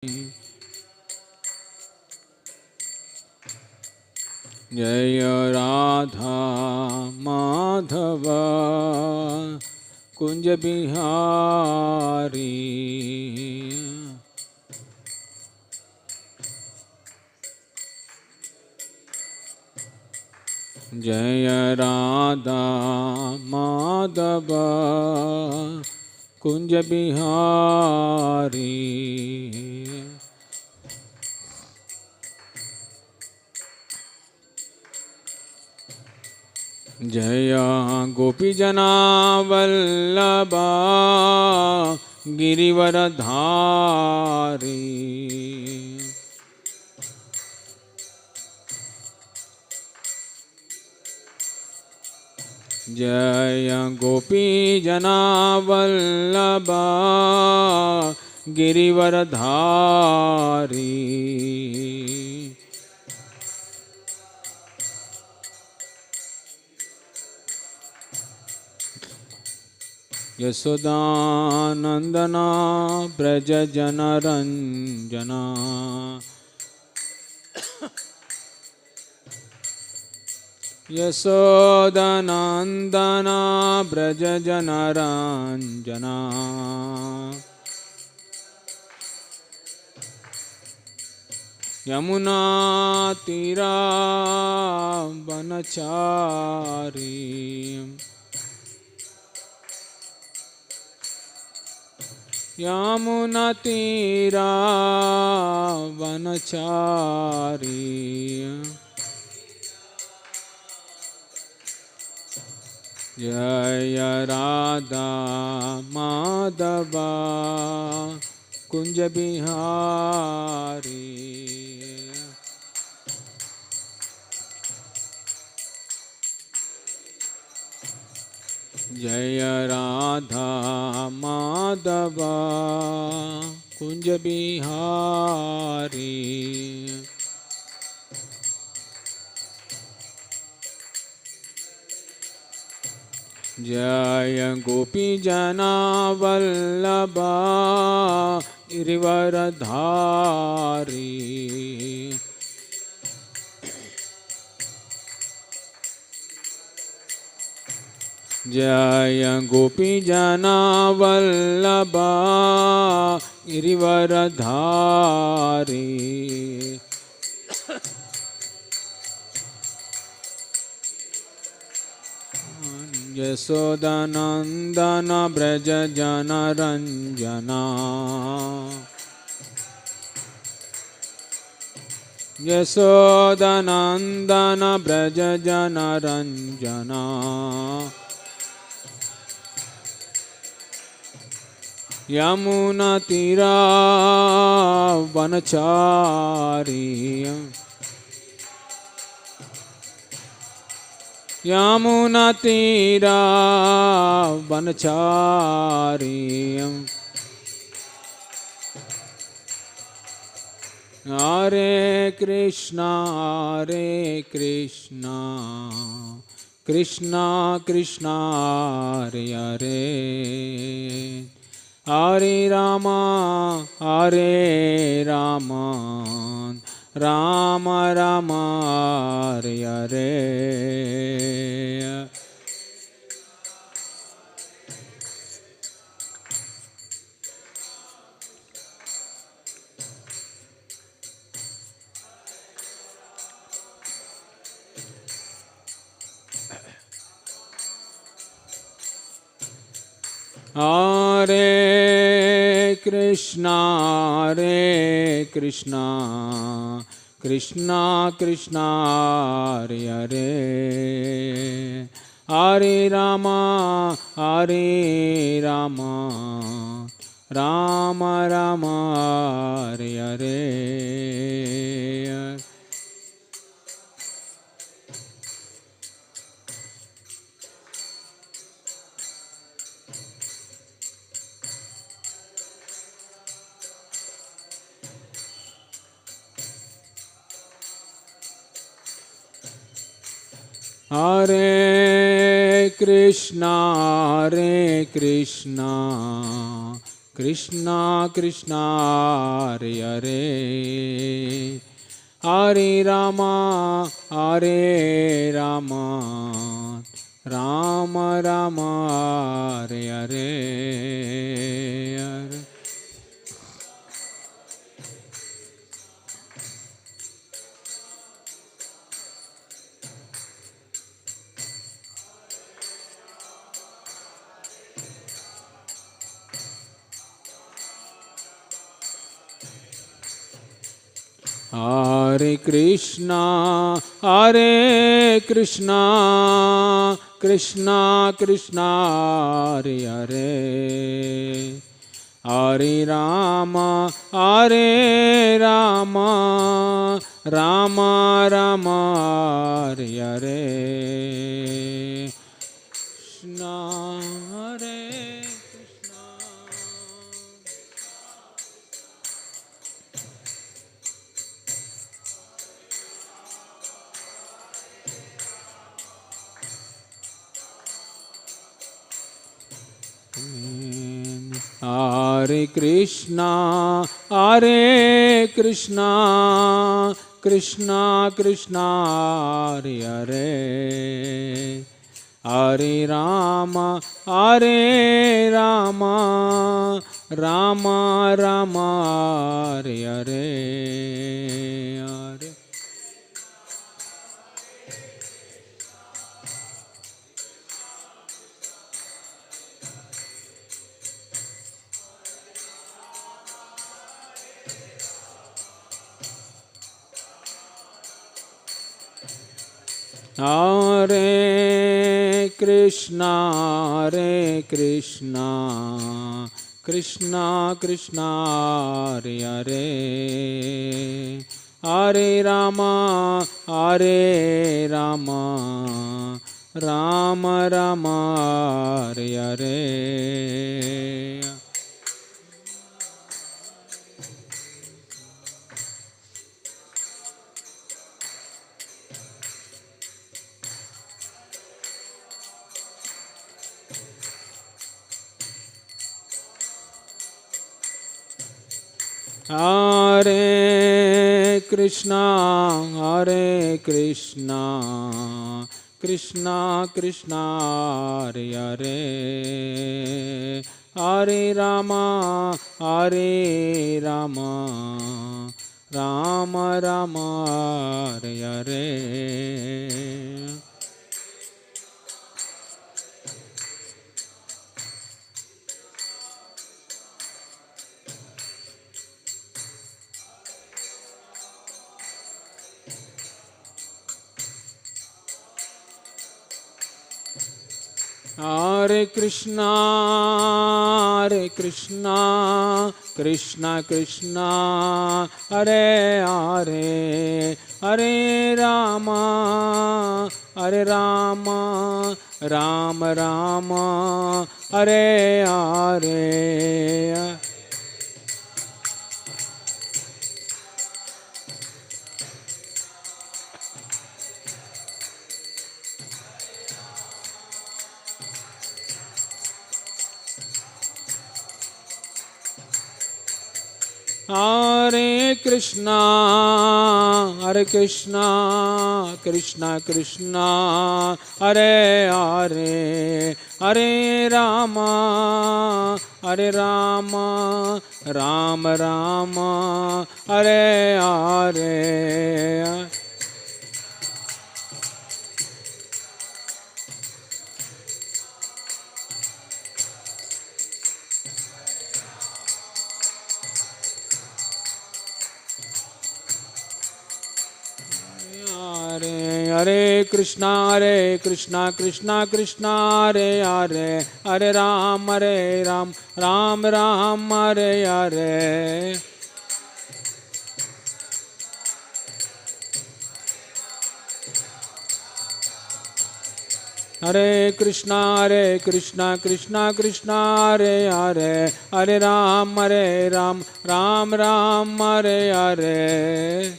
जय राधा माधव कुंज बिहारी। जय राधा माधव कुंज बिहारी। जय गोपीजना वल्लभा गिरिवरधारी। जय गोपीजना वल्लभा गिरिवरधारी। यशोदानंदना ब्रज जनरंजना। यशोदानंदना ब्रज जनरंजना। यमुना तीरा वनचारी। यमुना तीरा वनचारी। जय राधा माधव कुंज बिहारी। जय राधा माधव कुंज बिहारी। जय गोपी जना वल्लभा गिरिवरधारी। जय गोपी जना वल्लभा गिरिवरधारी। यशोदानंदन ब्रज जनरंजना। यशोदानंदन ब्रज जनरंजना। यमुना तीरा वनचारी। यमुना तीरा वनचारी। हरे कृष्णा कृष्णा कृष्णा हरे हरे। हरे राम राम राम हरे हरे। हरे कृष्णा कृष्णा कृष्णा हरे हरे। हरे Ram Ram Ram Hare Hare. Hare Krishna Krishna Krishna Hare Hare, Hare Rama Hare Rama, Rama Rama Hare Hare, Hare. Hare Krishna, Hare Krishna, Krishna Krishna, Hare Hare, Hare Rama, Hare Rama, Rama Rama, Hare Hare, Krishna Hare Krishna. Hare Krishna, Hare Krishna, Krishna Krishna, Hare Hare, Hare Rama, Hare Rama, Rama Rama, Hare Hare, Hare. Hare Krishna, Hare Krishna, Krishna Krishna, Hare Hare, Hare Rama, Hare Rama, Rama Rama, Hare Hare. Hare Krishna, Hare Krishna, Krishna Krishna, Hare Hare, Hare Rama, Hare Rama, Rama Rama, Hare Hare. Hare Krishna, Hare Krishna, Krishna Krishna, Hare Hare, Hare Rama, Hare Rama, Rama Rama, Hare Hare. Hare Krishna, Hare Krishna, Krishna Krishna, Hare Hare, Hare Rama, Hare Rama, Rama Rama, Hare Hare. Hare Krishna, Krishna Krishna, Hare Hare, Hare Ram, Ram Ram, Hare Hare. Hare Krishna, Krishna Krishna, Hare Hare, Hare Ram, Ram Ram, Hare Hare.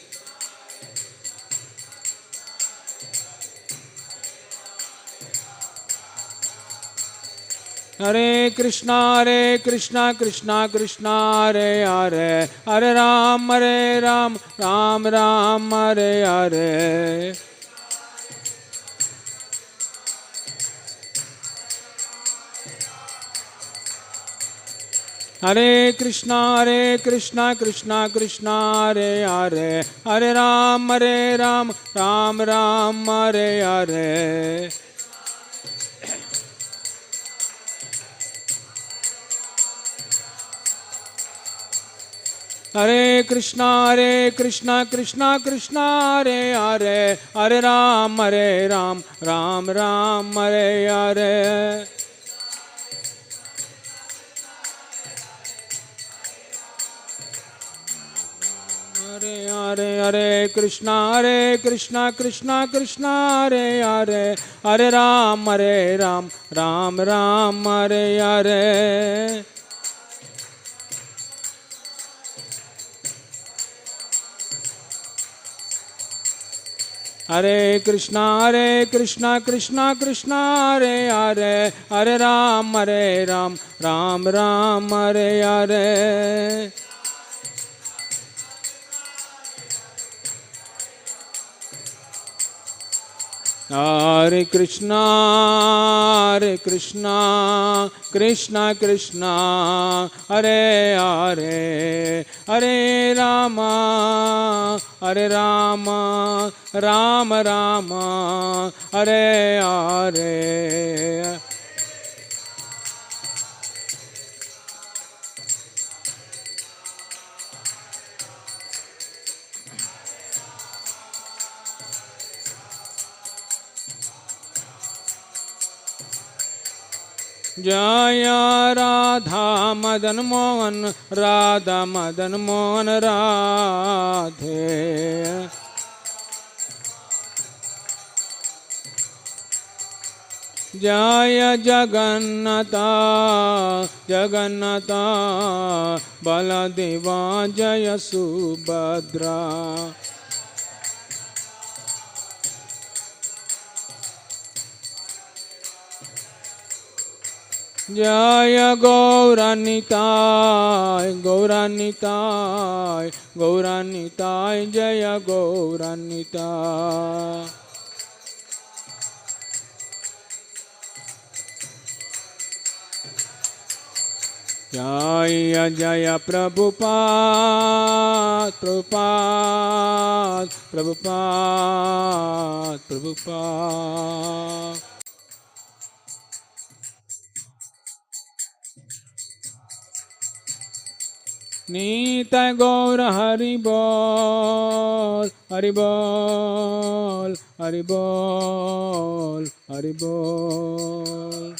Hare Krishna Krishna Krishna Hare Hare Hare Ram Ram Ram Hare Hare Hare Krishna Krishna Krishna Hare Hare Hare Ram Ram Ram Hare Hare Hare Krishna Krishna Krishna Hare Hare Hare Ram Ram Ram Hare Hare Hare Krishna Krishna Hare Hare Hare Ram Ram Ram Hare Hare Hare Krishna Krishna Hare Hare Hare Ram Ram Ram Hare Hare Hare Krishna Krishna Krishna Hare Hare Hare Rama Rama Rama Hare Hare Jaya Radha Madan Mohan Radha Madan Mohan Radhe Jaya Jagannatha Jagannatha Baladeva Jaya Subhadra Jaya Gauranitai Gauranitai Gauranitai Jaya Gauranitai Jaya Jaya Prabhupada Prabhupada Prabhupada Prabhupada Nitai Gaura Haribol Haribol Haribol Haribol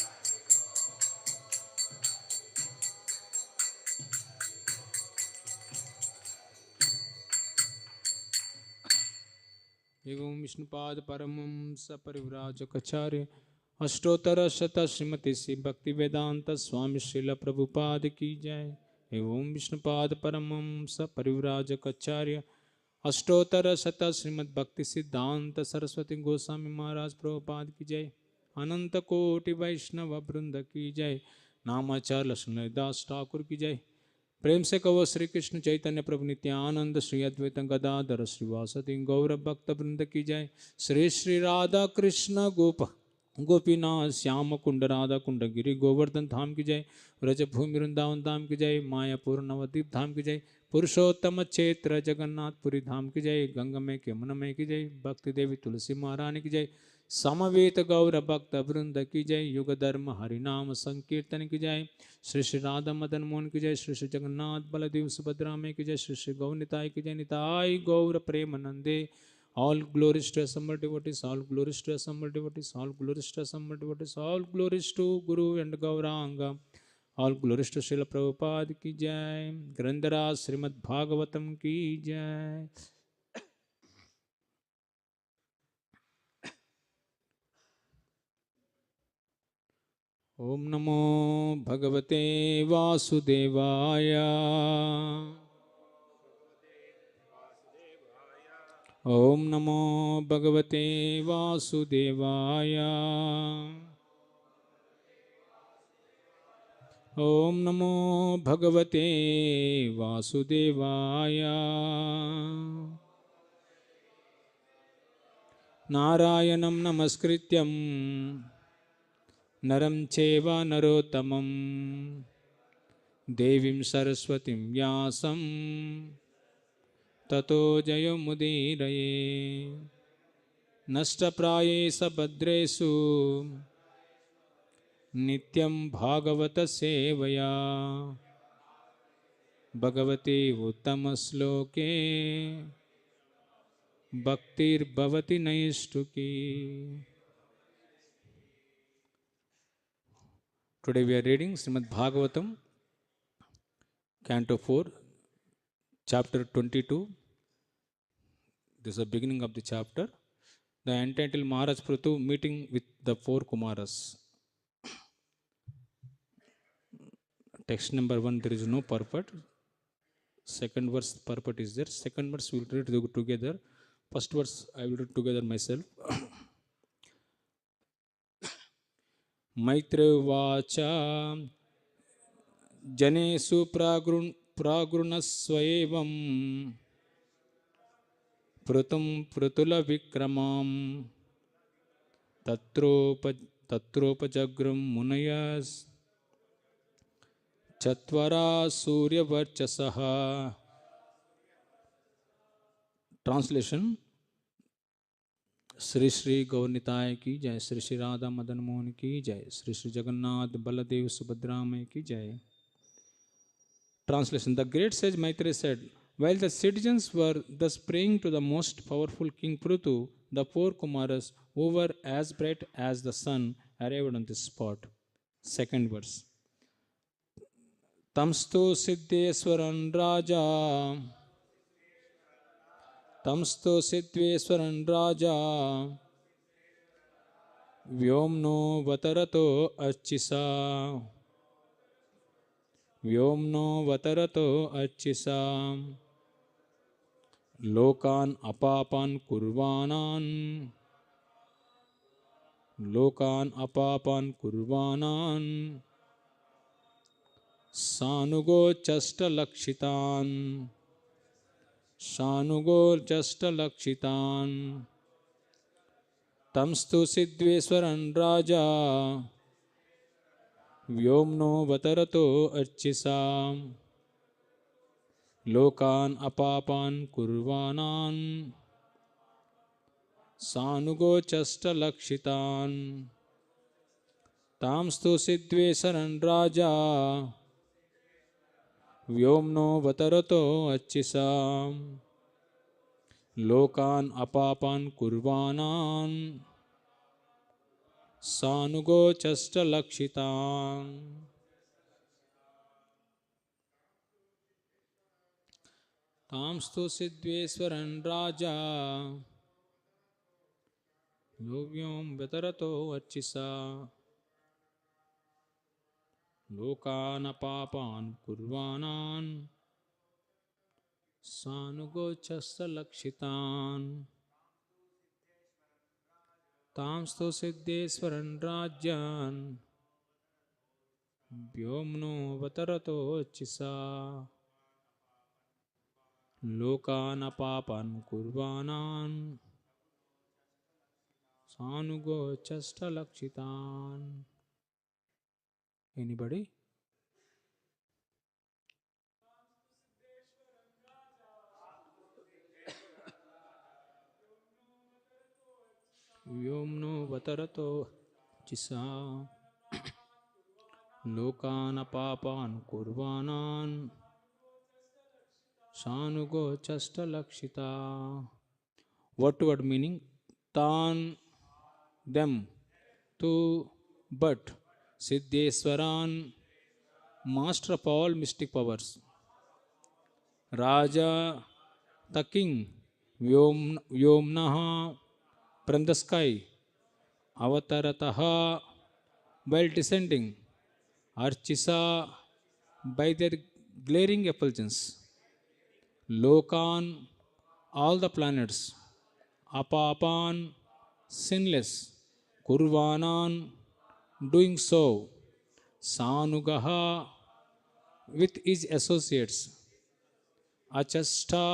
Evam Vishnupad Paramam Saparivrajakacarya Ashtotara Shata Srimati Sri Bhakti Vedanta Swami Srila Prabhupada Ki Jai Evam Vishnupad Paramam Saparivrajakacarya Ashtotara Shata Srimad Bhakti Siddhanta Saraswati Goswami Maharaj Prabhupada Ki Jai Ananta Koti Vaishnava Vrinda Ki Jai Namachar Lakshmana Das Thakur Ki Jai प्रेम से कहो श्री कृष्ण चैतन्य प्रभु नित्यानंद श्री अद्वैत गदाधर श्रीवासति गौर भक्त वृंद की जय श्री श्री राधा कृष्ण गोपीनाथ श्याम कुंड राधा कुंड गिरी गोवर्धन धाम की जय व्रज भूमि वृंदावन धाम की जय मायापुर नवद्वीप धाम की जय पुरुषोत्तम क्षेत्र जगन्नाथपुरी धाम की जय गंगा में के यमुना में की जय भक्ति देवी तुलसी महारानी की जय समवेत गौर भक्त वृंद की जय युग धर्म हरिनाम संकीर्तन की जय श्री श्री राधा मदन मोहन की जय श्री श्री जगन्नाथ बलदेव सुभद्रा में की जय श्री श्री गौनिताय की जय निताय गौर प्रेम नंदे all glories to assembled devotees, all glories to assembled devotees, all glories to assembled devotees, all glories to Guru and Gauranga, all glories to Srila Prabhupada ki jai, Grandhara Srimad Bhagavatam ki jai. Om Namo Bhagavate Vasudevaya. Om Namo Bhagavate Vasudevaya. ॐ नमो भगवते वासुदेवाय। नारायणं नमस्कृत्यं नरं चैव नरोत्तमं देवीं सरस्वतीं व्यासं ततो जयमुदीरये। नष्टप्रायेष भद्रेषु नित्यं भागवत सेवया भगवते उत्तमश्लोके भक्तिर्भवति नैष्ठुकी. Today we are reading Srimad Bhagavatam, Canto 4, Chapter 22. This is the beginning of the chapter. The entitled Maharaj Prithu meeting with the four Kumaras. Text number 1, there is no purport. Second verse, purport is there. Second verse, we will read together. First verse, I will read together myself. Maitrevacha Janesu Pragrunassvaevam Prutum Prutula Vikramam Tatropajagrum Munayas Chatvara Surya Varchasaha. Translation. Shri Shri Gaur Nitai की जय, श्री श्री राधा मदन मोहन की जय, श्री श्री जगन्नाथ बलदेव सुभद्रामय की जय. Translation. The great sage Maitreya said, while the citizens were thus praying to the most powerful King Prithu, the four Kumaras, who were as bright as the sun, arrived on this spot. Second verse. Tamstu Siddheswaran Raja Tamstu Siddheswaran Raja Vyomno Vatarato Archisa Vyomno Vatarato Archisa Lokan Apapan Kurvanan Lokan Apapan Kurvanan Sanugo Chasta Lakshitan Sanugo Chasta Lakshitan Tamstu Siddheswaran Raja Vyomno Vatarato Archisam Lokan Apapan Kurvanan Sanugo Chasta Lakshitan Tamstu Siddheswaran Raja Vyomno Vatarato Archisam Lokan Apapan Kurvanan Sanugo Chasta Lakshitan. Tamstu Siddheswaran Raja Yogyam Vetarato Archisa Lokan Apapan Kurvanan Sanugo Chasta Lakshitan. Tamstu Siddheswaran Rajan Vyomno Vatarato Chisa Lokan Apapan Kurvanan Sanugo Chasta Lakshitan. Anybody? Vyomno Vatarato Chisa Lokan Apapan Kurvanan Sanugo Chasta Lakshita. Word meaning? Tan, them, to, but, Siddheswaran, master of all mystic powers, Raja, the king, Vyomnaha, from the sky, Avatarataha, while descending, Archisa, by their glaring effulgence, Lokan, all the planets, Apapan, sinless, Kurvanan, doing so, Sanugaha with his associates. Achasta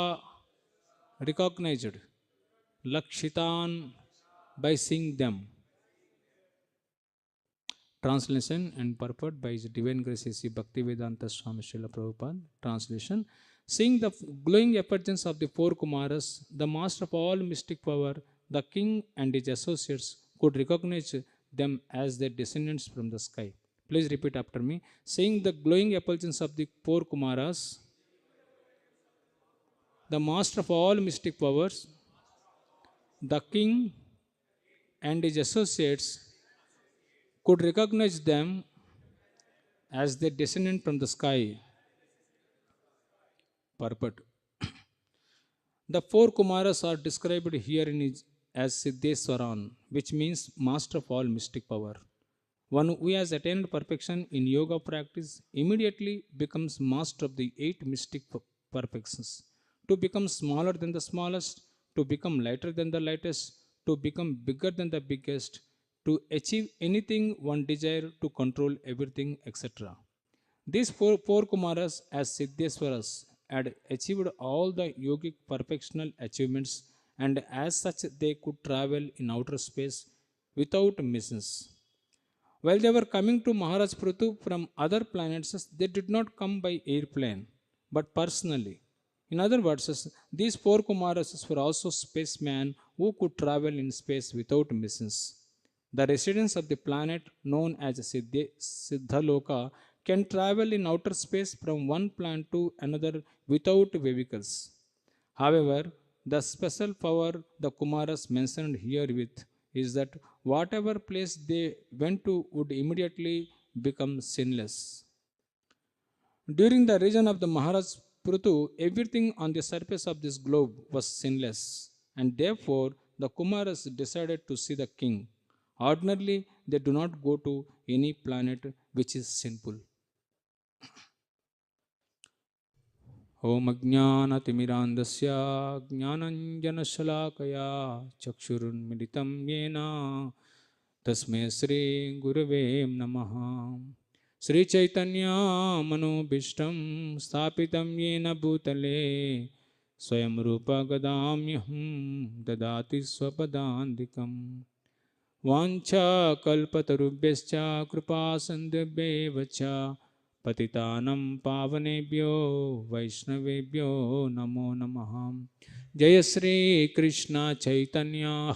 recognized. Lakshitan by seeing them. Translation and purport by His Divine Grace A.C. Bhaktivedanta Swami Srila Prabhupada. Translation. Seeing the glowing effulgence of the four Kumaras, the master of all mystic power, the king and his associates could recognize them as their descendants from the sky. Please repeat after me. Seeing the glowing effulgence of the four Kumaras, the master of all mystic powers, the king and his associates could recognize them as their descendant from the sky. Purport. The four Kumaras are described here as Siddheswaran, which means master of all mystic power. One who has attained perfection in yoga practice immediately becomes master of the eight mystic perfections. To become smaller than the smallest, to become lighter than the lightest, to become bigger than the biggest, to achieve anything one desire, to control everything, etc. These four Kumaras as Siddheswaras had achieved all the yogic perfectional achievements, and as such they could travel in outer space without missions. While they were coming to Maharaj Prithu from other planets, they did not come by airplane, but personally. In other words, these four Kumaras were also spacemen who could travel in space without missions. The residents of the planet known as Siddhaloka can travel in outer space from one planet to another without vehicles. However, the special power the Kumaras mentioned here with is that whatever place they went to would immediately become sinless. During the region of the Maharaj Prutu, everything on the surface of this globe was sinless, and therefore the Kumaras decided to see the king. Ordinarily, they do not go to any planet which is sinful. Om Ajnanatimirandasya Jnananjanashalakaya Chakshurunmilitam Yena Tasmai Sri Gurave Namaha. Sri Chaitanya Manobishtam Sthapitam Yena Bhutale Swayam Rupa Gadamyaham Dadati Swapadandikam Vancha Kalpatarubhyascha Kripa Sandhyabevacha Patitanam Pavanebhyo Vaishnavebhyo Namo Namah. Jaya Sri Krishna Chaitanya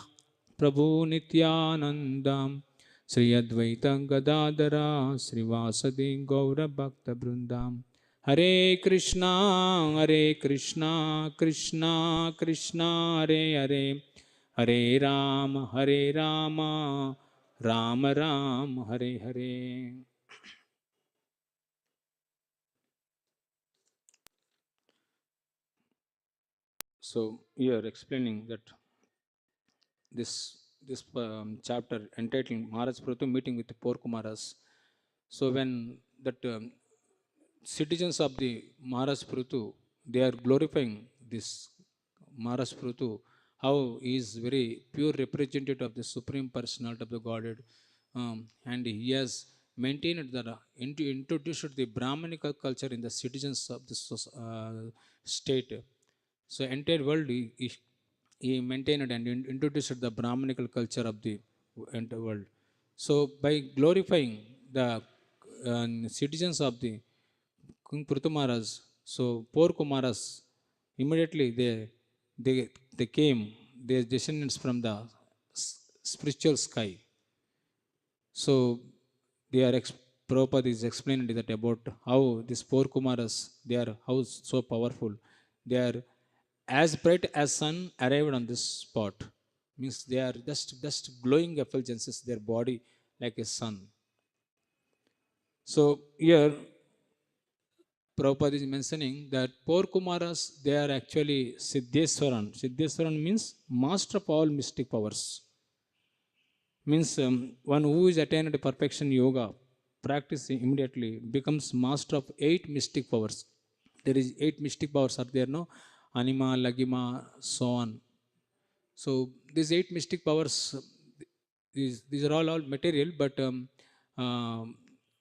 Prabhu Nityanandam Sri Advaita Gadadara Sri Vasadi Gaura Bhakta Brindam. Hare Krishna Krishna Krishna Hare Hare Hare Rama Rama Rama Hare Hare. So here explaining that this chapter entitled Maharaj Prutu meeting with the four Kumaras. So when that citizens of the Maharaj Prutu, they are glorifying this Maharaj Prutu, how he is very pure representative of the Supreme Personality of the Godhead, and he has maintained the introduced the Brahmanical culture in the citizens of the state. So entire world he maintained and introduced the Brahmanical culture of the entire world. So by glorifying the citizens of the King Pruthumaras, so poor Kumaras, immediately they they came, their descendants from the spiritual sky. So they are Prabhupada is explaining that about how these four Kumaras, they are how so powerful. They are as bright as sun arrived on this spot. Means they are just glowing effulgences, their body like a sun. So here Prabhupada is mentioning that four Kumaras, they are actually Siddheswaran. Siddheswaran means master of all mystic powers. Means one who is attained perfection yoga, practice immediately, becomes master of eight mystic powers. There is eight mystic powers are there, no? Anima, Lagima, so on. So these eight mystic powers, these are all material, but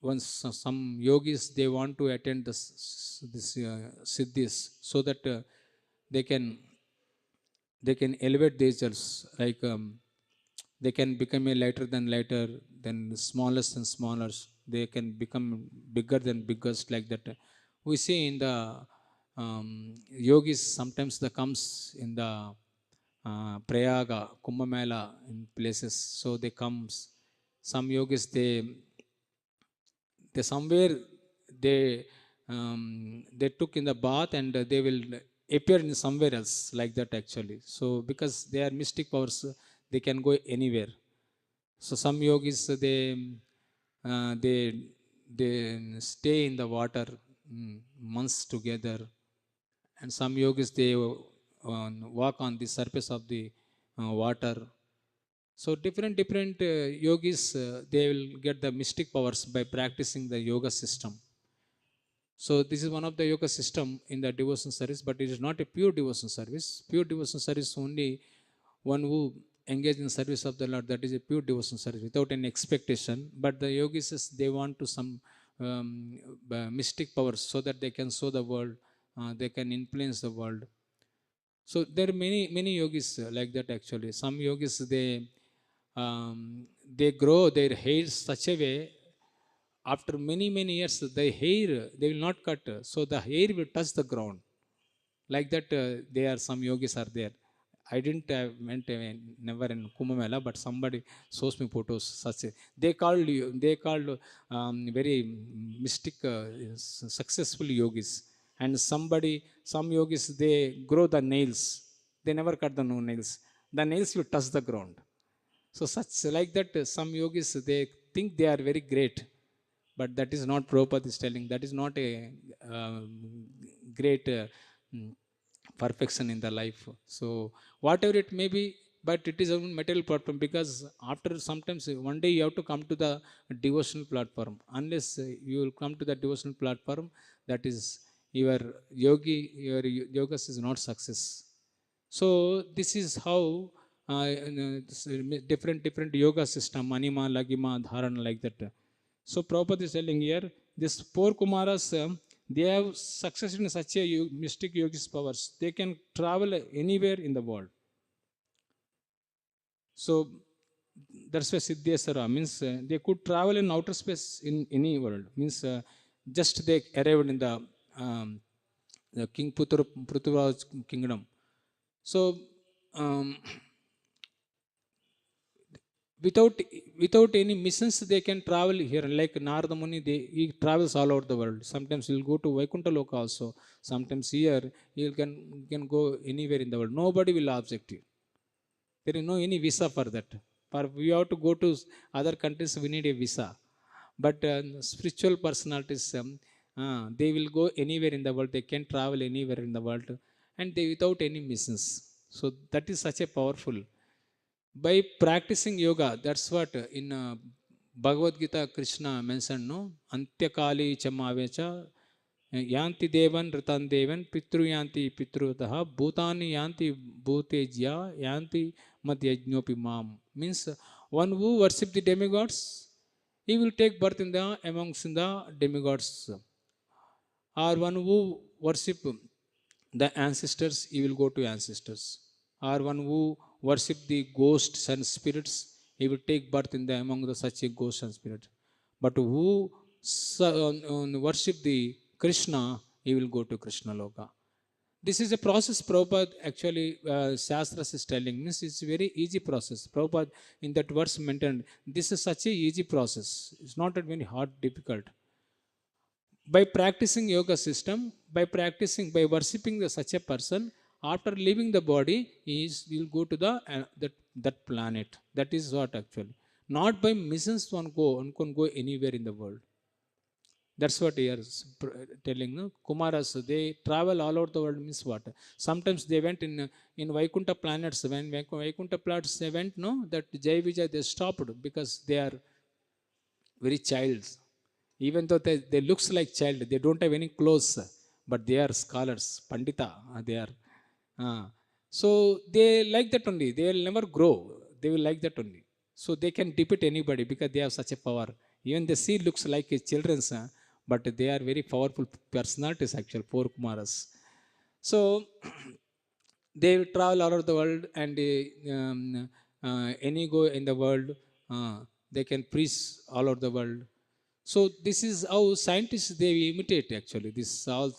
once some yogis they want to attend this siddhis so that they can elevate themselves like they can become a lighter than lighter, then smallest and smallest they can become bigger than biggest, like that we see in the um, yogis sometimes that comes in the prayaga kumbh mela in places, so they comes some yogis they somewhere they they took in the bath and they will appear in somewhere else, like that actually. So because they are mystic powers, they can go anywhere. So some yogis they they stay in the water months together, and some yogis they walk on the surface of the water. So different yogis they will get the mystic powers by practicing the yoga system. So this is one of the yoga system in the devotion service, but it is not a pure devotion service. Pure devotion service only one who engage in service of the Lord, that is a pure devotion service without any expectation. But the yogis they want to some mystic powers so that they can show the world, they can influence the world. So there are many yogis like that actually. Some yogis they grow their hair such a way, after many years the hair they will not cut, so the hair will touch the ground, like that there are some yogis are there. I didn't went never in Kumbh Mela, but somebody shows me photos such a, they called very mystic successful yogis. And somebody some yogis they grow the nails, they never cut the no nails, the nails will touch the ground. So such like that some yogis they think they are very great, but that is not Prabhupada is telling. That is not a great mm, perfection in the life. So whatever it may be, but it is a material platform, because after sometimes one day you have to come to the devotional platform. Unless you will come to the devotional platform, that is your your yogas is not success. So this is how different yoga system, anima lagima dharana, like that. So Prabhupada is telling here, this four Kumaras, they have success in such a mystic yogis powers. They can travel anywhere in the world. So that's why Siddheswara means they could travel in outer space in any world. Means just they arrived in the King Prithviraj kingdom. So um, without any missions they can travel here, like Narada Muni, he travels all over the world. Sometimes he'll go to Vaikuntha Loka also, sometimes here he can go anywhere in the world, nobody will object you. There is no any visa for that. For we have to go to other countries we need a visa, but spiritual personalities they will go anywhere in the world, they can travel anywhere in the world, and they without any missions. So that is such a powerful by practicing yoga. That's what in Bhagavad Gita Krishna mentioned, no, antyakali chamavecha yanti devan ritan devan pitru yanti pitrutaha bhutani yanti bhutejya yanti madhyajnopi mam. Means one who worship the demigods, he will take birth in the amongst the demigods, or one who worship the ancestors, he will go to ancestors, or one who worship the ghosts and spirits, he will take birth in the among the such a ghosts and spirits. But who worship the Krishna, he will go to Krishna Loka. This is a process Prabhupada actually Shastras is telling. Means it's a very easy process. Prabhupada in that verse mentioned this is such a easy process. It's not that very hard, difficult. By practicing yoga system, by practicing, by worshipping such a person, after leaving the body, he is will go to the that planet. That is what actually. Not by missions one can go anywhere in the world. That's what he is telling. No? Kumaras, they travel all over the world. Means what? Sometimes they went in Vaikuntha planets. When Vaikuntha planets they went, no, that Jai Vijay they stopped because they are very childs. Even though they looks like child, they don't have any clothes, but they are scholars, pandita, they are. Uh, so they like that only. They will never grow. They will like that only. So they can defeat anybody because they have such a power. Even the sea looks like a children's, but they are very powerful personalities actually, four Kumaras. So they will travel all over the world, and any go in the world, they can preach all over the world. So this is how scientists they imitate actually. This all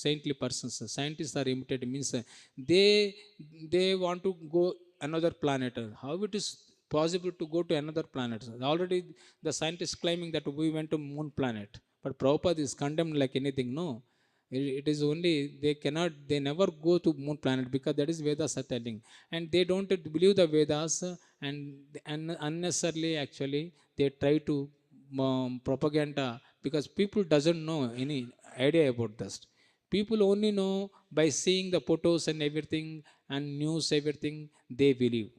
saintly persons, scientists are imitated means they want to go another planet. How it is possible to go to another planet? Already the scientists claiming that we went to moon planet, but Prabhupada is condemned like anything. No, it is only they cannot, they never go to moon planet because that is Vedas are telling, and they don't believe the Vedas, and unnecessarily actually they try to propaganda, because people doesn't know any idea about this. People only know by seeing the photos and everything and news everything they believe.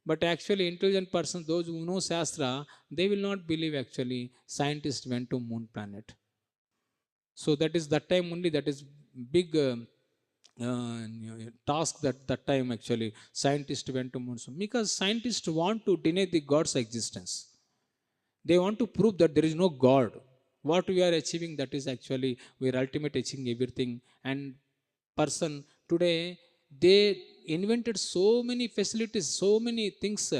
But actually intelligent persons, those who know Shastra, they will not believe actually scientists went to moon planet. So that is that time only, that is big task that time actually scientists went to moon. So because scientists want to deny the God's existence. They want to prove that there is no God. What we are achieving, that is actually we are ultimate achieving everything. And person today, they invented so many facilities, so many things,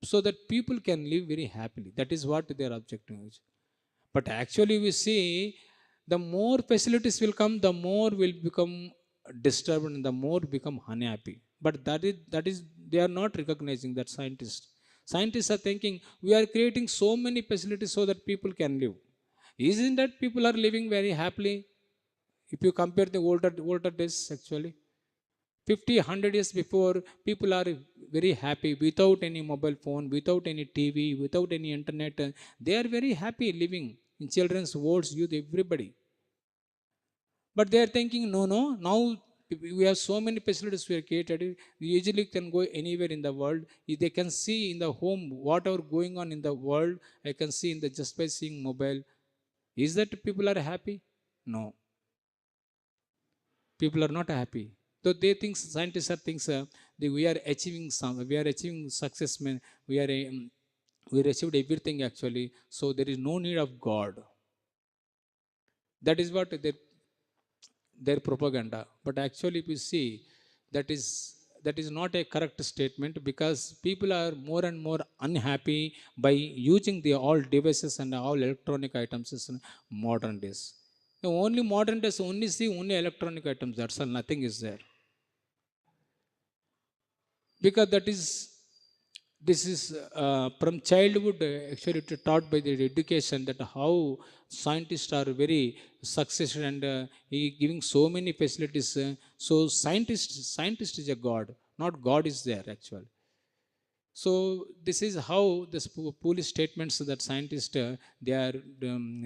so that people can live very happily. That is what their objective is. But actually we see, the more facilities will come, the more will become disturbed and the more become unhappy. But that is they are not recognizing that scientists. Scientists are thinking we are creating so many facilities so that people can live. Isn't that people are living very happily? If you compare the older days actually, 50 100 years before, people are very happy without any mobile phone, without any TV, without any internet. They are very happy living in children's worlds, youth, everybody. But they are thinking, no, no, now we have so many facilities we are created. We usually can go anywhere in the world. If they can see in the home whatever going on in the world, I can see in the just by seeing mobile. Is that people are happy? No, people are not happy. So they think, scientists are thinks, we are achieving some, we are achieving success, man. We are we achieved everything actually, so there is no need of God. That is what their propaganda. But actually if you see, that is not a correct statement, because people are more and more unhappy by using the all devices and all electronic items in modern days. The only modern days only see only electronic items, that's all, nothing is there. Because that is, this is from childhood, actually it taught by the education, that how scientists are very successful, and he giving so many facilities, so scientist is a god, not God is there actually. So this is how this police statements that scientists they are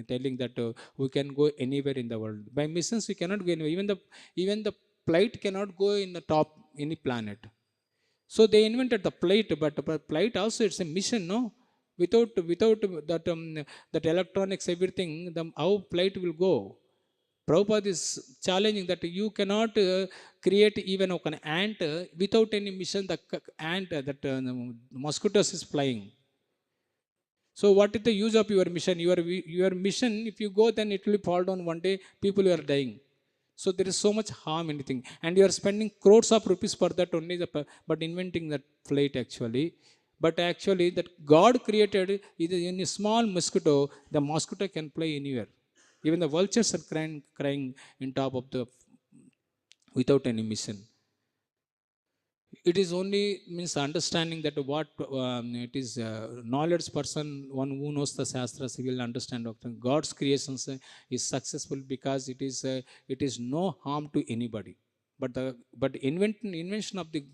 telling that we can go anywhere in the world by missions. We cannot go anywhere, even the flight cannot go in the top any planet. So they invented the plate, but plate also it's a mission, no? Without that that electronics everything, the how plate will go? Prabhupada is challenging that you cannot create even an ant without any mission. The ant that mosquitoes is flying. So what is the use of your mission? Your mission, if you go, then it will fall down one day. People are dying. So there is so much harm anything, and you are spending crores of rupees for that only. But inventing that flight actually, but actually that God created is in a small mosquito. The mosquito can fly anywhere. Even the vultures are crying in top of the without any mission. It is only means understanding that what it is knowledge person, one who knows the shastras, he will understand doctrine. God's creations is successful because it is no harm to anybody. But invention of the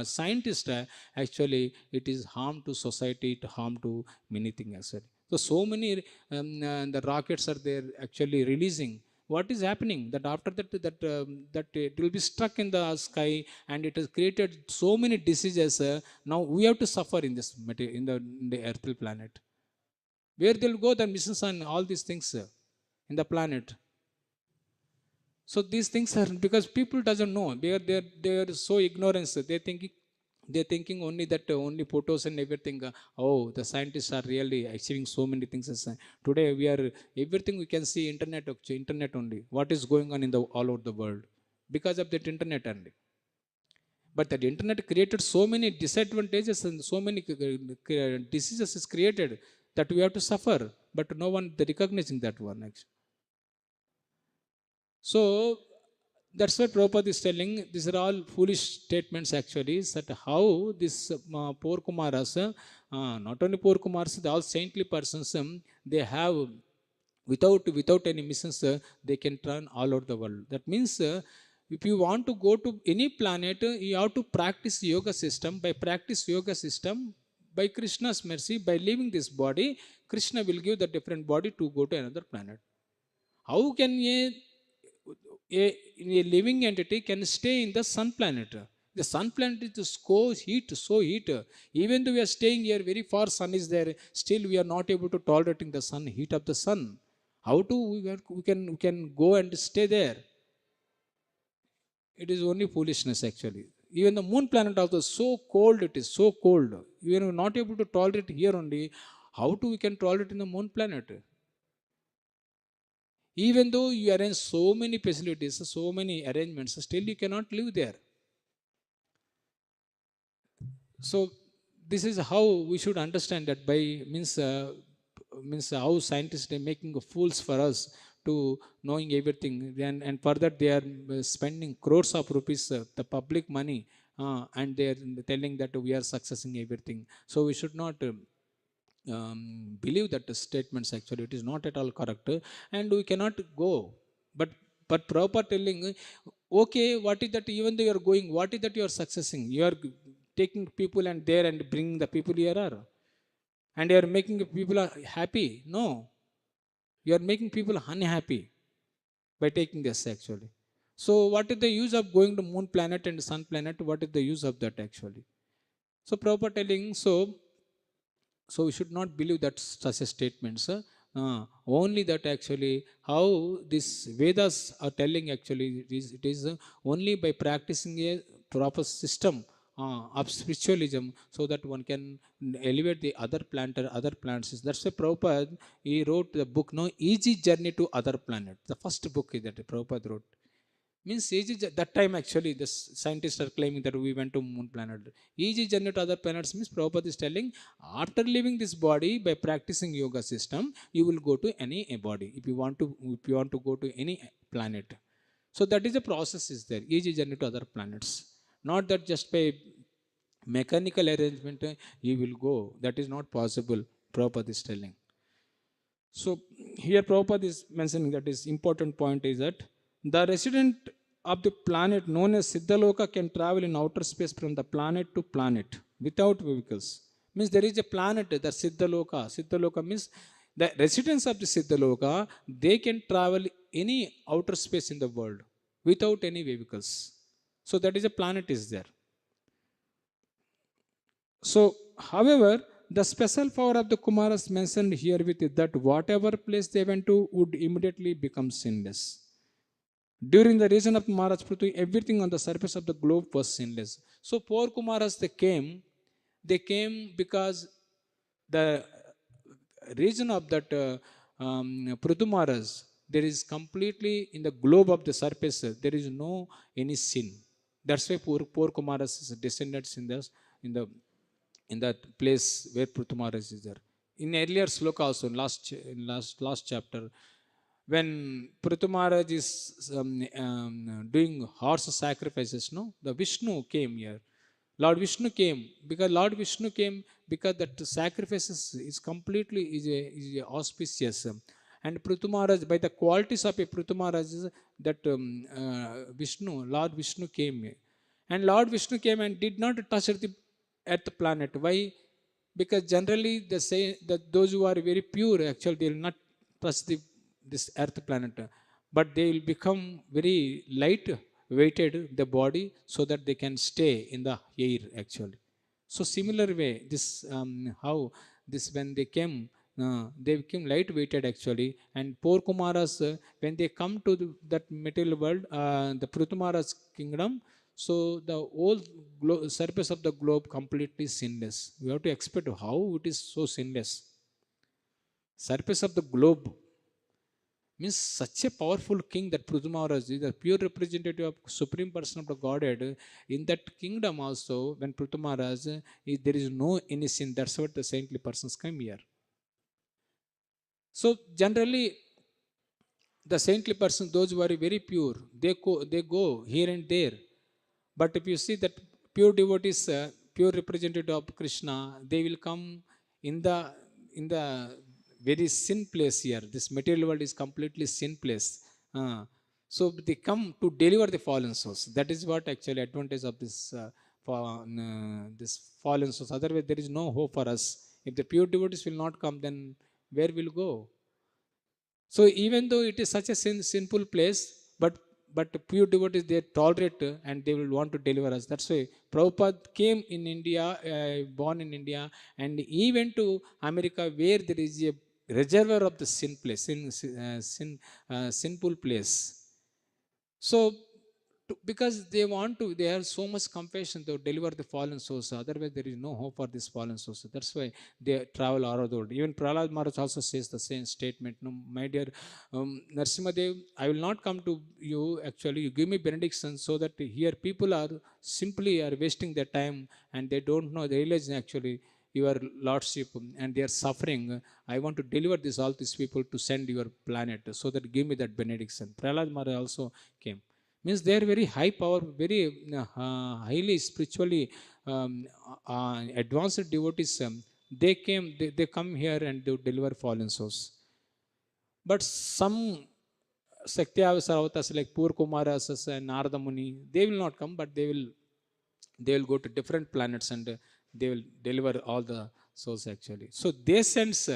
scientist, actually it is harm to society, it harm to many things actually. So many the rockets are there actually releasing. What is happening, that after that it will be stuck in the sky, and it has created so many diseases. Now we have to suffer in this in the earthly planet. Where they'll go the missions and all these things in the planet. So these things are because people doesn't know, they are so ignorance, they thinking They're thinking only that only photos and everything. Oh, the scientists are really achieving so many things. Today we are everything we can see internet, internet only. What is going on in the all over the world because of that internet only. But that internet created so many disadvantages and so many diseases is created that we have to suffer, but no one recognizing that one actually. So that's what Prabhupada is telling. These are all foolish statements actually. Is that how this poor Kumaras, not only poor Kumaras, all saintly persons, they have without any missions, they can turn all over the world. That means if you want to go to any planet, you have to practice yoga system. By practice yoga system, by Krishna's mercy, by leaving this body, Krishna will give the different body to go to another planet. How can a living entity can stay in the sun planet? The sun planet is so heat, so heat. Even though we are staying here, very far sun is there, still we are not able to tolerating the sun, heat of the sun. How to we can go and stay there? It is only foolishness actually. Even the moon planet also so cold, it is so cold. We are not able to tolerate here only. How to we can tolerate in the moon planet? Even though you arrange so many facilities, so many arrangements, still you cannot live there. So this is how we should understand that. By means how scientists are making fools for us to knowing everything. And further they are spending crores of rupees, the public money, and they are telling that we are successing everything. So we should not believe that statements actually. It is not at all correct, and we cannot go. But proper telling, okay, what is that? Even though you are going, what is that you are successing? You are taking people and there and bringing the people here are, and you are making people are happy? No, you are making people unhappy by taking this actually. So what is the use of going to moon planet and sun planet? What is the use of that actually? So proper telling. So we should not believe that such a statements. Only that actually how this Vedas are telling actually, it is only by practicing a proper system of spiritualism, so that one can elevate the other planet or other planets. That's why Prabhupada, he wrote the book, no, Easy Journey to Other Planet. The first book is that Prabhupada wrote. Means easy that time actually the scientists are claiming that we went to moon planet. Easy journey to other planets means Prabhupada is telling, after leaving this body, by practicing yoga system, you will go to any body. If you want to go to any planet. So that is the process is there. Easy journey to other planets. Not that just by mechanical arrangement you will go. That is not possible, Prabhupada is telling. So here Prabhupada is mentioning that is important point is that the resident of the planet known as Siddhaloka can travel in outer space from the planet to planet without vehicles. Means there is a planet, the Siddhaloka. Siddhaloka means the residents of the Siddhaloka, they can travel any outer space in the world without any vehicles. So that is a planet is there. So, however, the special power of the Kumaras mentioned here with it that whatever place they went to would immediately become sinless. During the reign of Maharaj Prithvi, everything on the surface of the globe was sinless. So, poor Kumaras, they came because the region of that Prithu Maharaj, there is completely in the globe of the surface, there is no any sin. That's why poor Kumaras' descendants in the in that place where Prithu Maharaj is there. In earlier sloka also, last chapter, when Prithu Maharaj is doing horse sacrifices, no, the Vishnu came here. Lord Vishnu came because that sacrifices is completely is a auspicious. And Prithu Maharaj, by the qualities of a Prithu Maharaj, that Lord Vishnu came here. And Lord Vishnu came and did not touch the earth planet. Why? Because generally they say that those who are very pure actually they will not touch this earth planet, but they will become very light weighted the body so that they can stay in the air actually. So similar way, this how this when they became light weighted actually. And poor Kumaras, when they come to that material world, the Prithu Maharaj kingdom, So the whole surface of the globe completely sinless. We have to expect how it is so sinless. Surface of the globe means such a powerful king that Prithu Maharaj is the pure representative of supreme person of the Godhead. In that kingdom also, when Prithu Maharaj, there is no any sin. That's what the saintly persons come here. So generally, the saintly person, those who are very pure, they go here and there. But if you see that pure devotees, pure representative of Krishna, they will come in the very sin place here. This material world is completely sin place. So they come to deliver the fallen souls. That is what actually advantage of this fallen souls. Otherwise, there is no hope for us. If the pure devotees will not come, then where will go? So even though it is such a sinful place, but pure devotees, they tolerate and they will want to deliver us. That's why Prabhupada came in India, born in India, and he went to America where there is a reservoir of the sin place, sinful place. So because they want to, they have so much compassion to deliver the fallen souls. Otherwise, there is no hope for this fallen souls. That's why they travel all over the world. Even Prahlad Maharaj also says the same statement. No, my dear Narsimadev, I will not come to you. Actually, you give me benediction so that here people are simply are wasting their time and they don't know the religion actually your lordship, and they are suffering. I want to deliver this all these people to send your planet, so that give me that benediction. Prahlad Maharaj also came. Means they are very high power, very highly spiritually um, advanced devotees. They come here and they deliver fallen souls. But some Sakyavasar avatars like poor Kumaras and Narada Muni, they will not come, but they will go to different planets and they will deliver all the souls actually. So they sends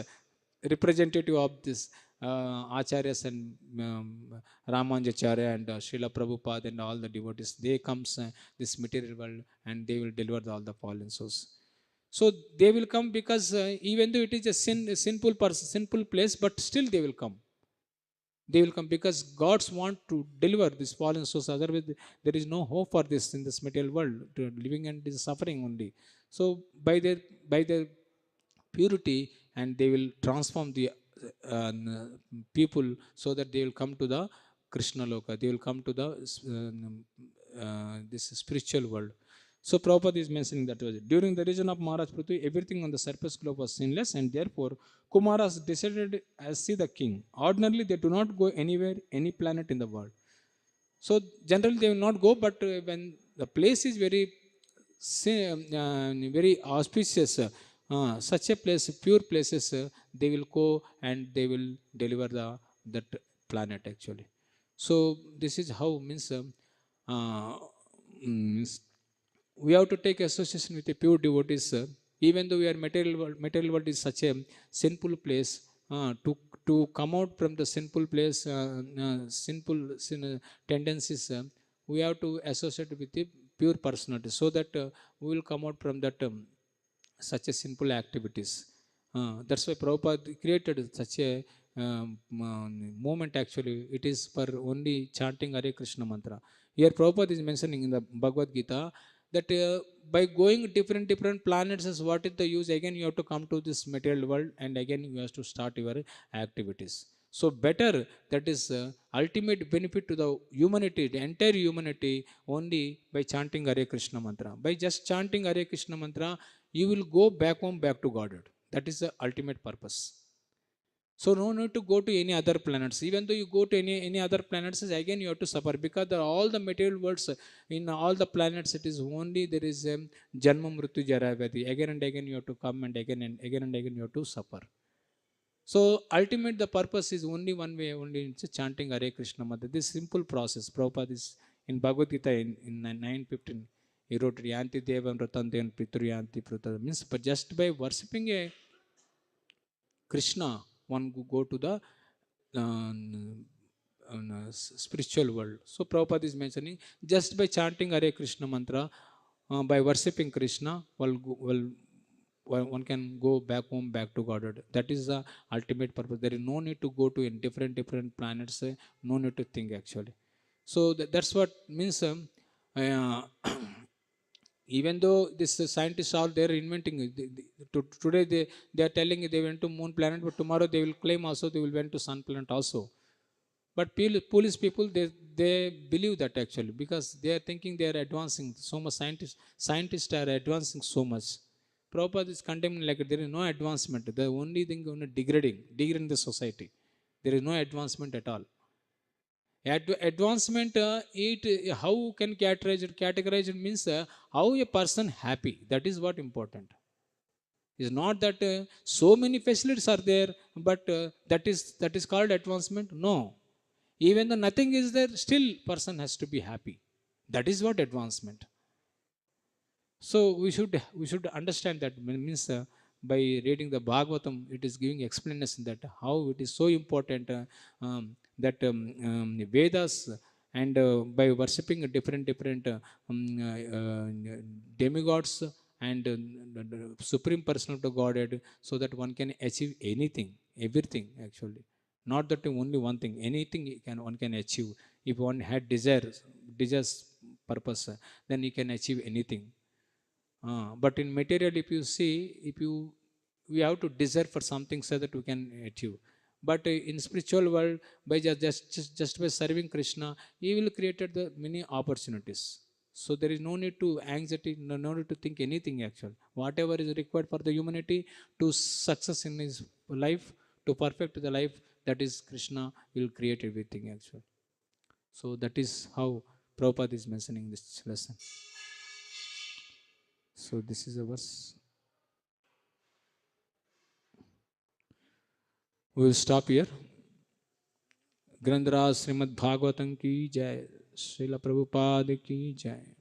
representative of this acharyas and Ramanujacharya and Srila Prabhupada and all the devotees. They comes this material world and they will deliver all the fallen souls. So they will come because even though it is a sinful person, sinful place, but still they will come. They will come because God's want to deliver this fallen souls. Otherwise, there is no hope for this in this material world, to living and is suffering only. So by their purity, and they will transform the people, so that they will come to the Krishna Loka. They will come to the this spiritual world. So Prabhupada is mentioning that during the region of Maharaj Prithvi, everything on the surface globe was sinless, and therefore Kumaras decided as see the king. Ordinarily, they do not go anywhere, any planet in the world. So generally, they will not go, but when the place is very auspicious, such a place, pure places, they will go and they will deliver that planet actually. So this is how means. Uh, means we have to take association with a pure devotees. Even though we are material world is such a sinful place, to come out from the sinful place, sinful tendencies, we have to associate with the pure personality, so that we will come out from that such a simple activities. That's why Prabhupada created such a movement actually. It is for only chanting Hare Krishna mantra. Here Prabhupada is mentioning in the Bhagavad Gita that by going different planets, is what is the use? Again, you have to come to this material world, and again you have to start your activities. So better, that is ultimate benefit to the humanity, the entire humanity, only by chanting Hare Krishna mantra. By just chanting Hare Krishna mantra, you will go back home, back to Godhead. That is the ultimate purpose. So no need to go to any other planets. Even though you go to any other planets, again you have to suffer, because all the material worlds, in all the planets, it is only there is Janma Mrityu Jara Vyadhi. Again and again you have to come, and again and again and again you have to suffer. So ultimate the purpose is only one way, only it's chanting Hare Krishna mantra. This simple process, Prabhupada is in Bhagavad Gita in 9:15. He wrote Yanti Devam Ratandevan Pitru Yanti Prata. Means, but just by worshipping a Krishna, one go to the spiritual world. So Prabhupada is mentioning, just by chanting Hare Krishna mantra, by worshipping Krishna, one can go back home, back to Godhead. That is the ultimate purpose. There is no need to go to in different planets. No need to think actually. So that's what means. Uh, even though this scientists are there inventing it, today they are telling they went to moon planet, but tomorrow they will claim also they will went to sun planet also. But police people, they believe that actually, because they are thinking they are advancing so much. Scientists are advancing so much. Prabhupada is condemning like there is no advancement. The only thing only degrading the society. There is no advancement at all. Advancement, how can categorize it means how a person happy. That is what important. It's not that so many facilities are there, but that is called advancement. No, even though nothing is there, still person has to be happy. That is what advancement. So we should understand that means by reading the Bhagavatam, it is giving explanation that how it is so important, that Vedas, and by worshipping different demigods and supreme personality of Godhead, so that one can achieve anything, everything actually. Not that only one thing, anything one can achieve. If one had desires purpose, then you can achieve anything. But in material, if you see, if you we have to desire for something so that we can achieve. But in spiritual world, by just by serving Krishna, he will created the many opportunities. So there is no need to anxiety, no need to think anything actually. Whatever is required for the humanity to success in his life, to perfect the life, that is Krishna will create everything actually. So that is how Prabhupada is mentioning this lesson. So this is a verse. We will stop here. ग्रंथराज Shrimad Bhagavatam की जय, श्रील प्रभुपाद की जय.